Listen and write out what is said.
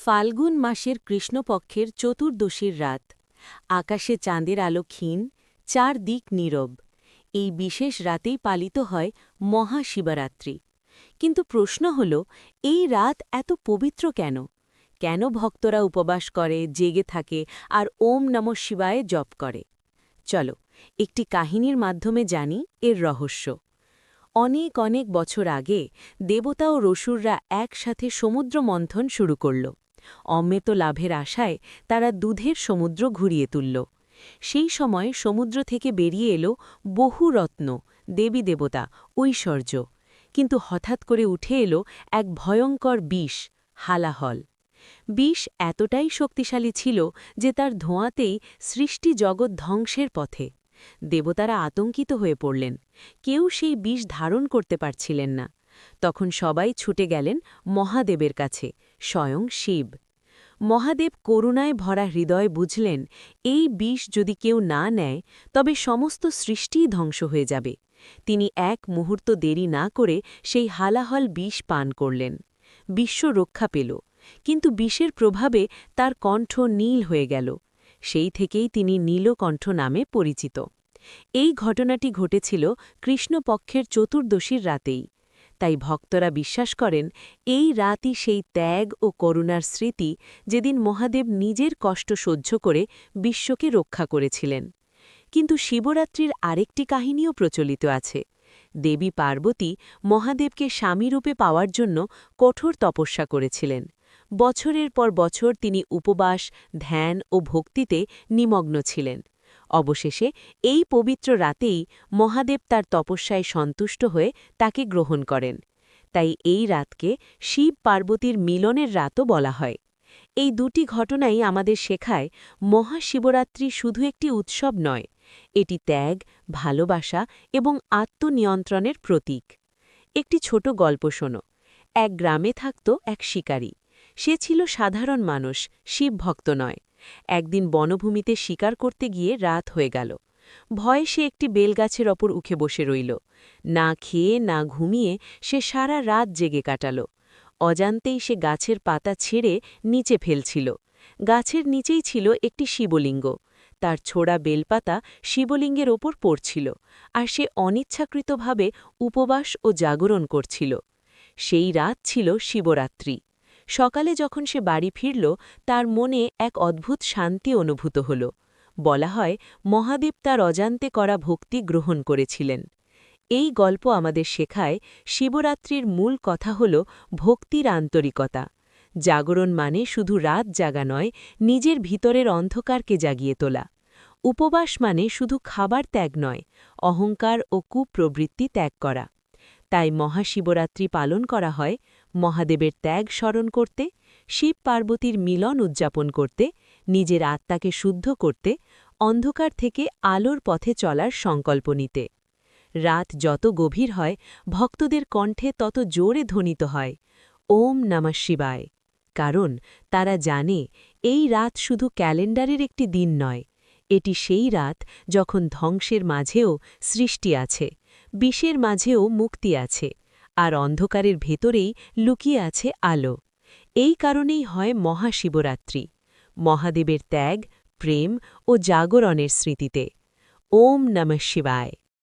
ফাল্গুন মাসের কৃষ্ণপক্ষের চতুর্দশীর রাত। আকাশে চাঁদের আলো ক্ষীণ, চারদিক নীরব। এই বিশেষ রাতেই পালিত হয় মহাশিবরাত্রি। কিন্তু প্রশ্ন হল, এই রাত এত পবিত্র কেন? কেন ভক্তরা উপবাস করে, জেগে থাকে আর ওম নমঃ শিবায় জপ করে? চলো, একটি কাহিনীর মাধ্যমে জানি এর রহস্য। অনেক অনেক বছর আগে দেবতা ও রসুররা একসাথে সমুদ্র মন্থন শুরু করল। অমৃত লাভের আশায় তারা দুধের সমুদ্র ঘুরিয়ে তুলল। সেই সময় সমুদ্র থেকে বেরিয়ে এলো বহু রত্ন, দেবী দেবতা, ঐশ্বর্য। কিন্তু হঠাৎ করে উঠে এলো এক ভয়ঙ্কর বিষ, হালাহল। বিষ এতটাই শক্তিশালী ছিল যে তার ধোঁয়াতেই সৃষ্টি জগৎ ধ্বংসের পথে। দেবতারা আতঙ্কিত হয়ে পড়লেন। কেউ সেই বিষ ধারণ করতে পারছিলেন না। তখন সবাই ছুটে গেলেন মহাদেবের কাছে, স্বয়ং শিব। মহাদেব করুণায় ভরা হৃদয় বুঝলেন, এই বিষ যদি কেউ না নেয় তবে সমস্ত সৃষ্টিই ধ্বংস হয়ে যাবে। তিনি এক মুহূর্ত দেরি না করে সেই হালাহল বিষ পান করলেন। বিশ্ব রক্ষা পেল, কিন্তু বিষের প্রভাবে তার কণ্ঠ নীল হয়ে গেল। সেই থেকেই তিনি নীলকণ্ঠ নামে পরিচিত। এই ঘটনাটি ঘটেছিল কৃষ্ণপক্ষের চতুর্দশীর রাতেই। তাই ভক্তরা বিশ্বাস করেন, এই রাতই সেই ত্যাগ ও করুণার স্মৃতি যেদিন মহাদেব নিজের কষ্ট সহ্য করে বিশ্বকে রক্ষা করেছিলেন। কিন্তু শিবরাত্রির আরেকটি কাহিনীও প্রচলিত আছে। দেবী পার্বতী মহাদেবকে স্বামীরূপে পাওয়ার জন্য কঠোর তপস্যা করেছিলেন। বছরের পর বছর তিনি উপবাস, ধ্যান ও ভক্তিতে নিমগ্ন ছিলেন। অবশেষে এই পবিত্র রাতেই মহাদেব তার তপস্যায় সন্তুষ্ট হয়ে তাকে গ্রহণ করেন। তাই এই রাতকে শিব পার্বতীর মিলনের রাতও বলা হয়। এই দুটি ঘটনাই আমাদের শেখায়, মহাশিবরাত্রি শুধু একটি উৎসব নয়, এটি ত্যাগ, ভালোবাসা এবং আত্মনিয়ন্ত্রণের প্রতীক। একটি ছোট গল্প শোনো। এক গ্রামে থাকত এক শিকারী। সে ছিল সাধারণ মানুষ, শিবভক্ত নয়। একদিন বনভূমিতে শিকার করতে গিয়ে রাত হয়ে গেল। ভয়ে সে একটি বেলগাছের ওপর উঠে বসে রইল। না খেয়ে না ঘুমিয়ে সে সারা রাত জেগে কাটাল। অজান্তেই সে গাছের পাতা ছেড়ে নিচে ফেলছিল। গাছের নিচেই ছিল একটি শিবলিঙ্গ। তার ছোড়া বেলপাতা শিবলিঙ্গের ওপর পড়ছিল, আর সে অনিচ্ছাকৃতভাবে উপবাস ও জাগরণ করছিল। সেই রাত ছিল শিবরাত্রি। সকালে যখন সে বাড়ি ফিরল, তার মনে এক অদ্ভুত শান্তি অনুভূত হল। বলা হয়, মহাদেব তার অজান্তে করা ভক্তি গ্রহণ করেছিলেন। এই গল্প আমাদের শেখায়, শিবরাত্রির মূল কথা হল ভক্তির আন্তরিকতা। জাগরণ মানে শুধু রাত জাগা নয়, নিজের ভিতরের অন্ধকারকে জাগিয়ে তোলা। উপবাস মানে শুধু খাবার ত্যাগ নয়, অহংকার ও কুপ্রবৃত্তি ত্যাগ করা। তাই মহাশিবরাত্রি পালন করা হয় মহাদেবের ত্যাগ স্মরণ করতে, শিব পার্বতীর মিলন উদযাপন করতে, নিজের আত্মাকে শুদ্ধ করতে, অন্ধকার থেকে আলোর পথে চলার সংকল্প নিতে। রাত যত গভীর হয়, ভক্তদের কণ্ঠে তত জোরে ধ্বনিত হয়, ওম নমঃ শিবায়। কারণ তারা জানে, এই রাত শুধু ক্যালেন্ডারের একটি দিন নয়, এটি সেই রাত যখন ধ্বংসের মাঝেও সৃষ্টি আছে, বিষের মাঝেও মুক্তি আছে, আর অন্ধকারের ভেতরেই লুকিয়ে আছে আলো। এই কারণেই হয় মহাশিবরাত্রি, মহাদেবের ত্যাগ, প্রেম ও জাগরণের স্মৃতিতে। ওম নমঃ শিবায়।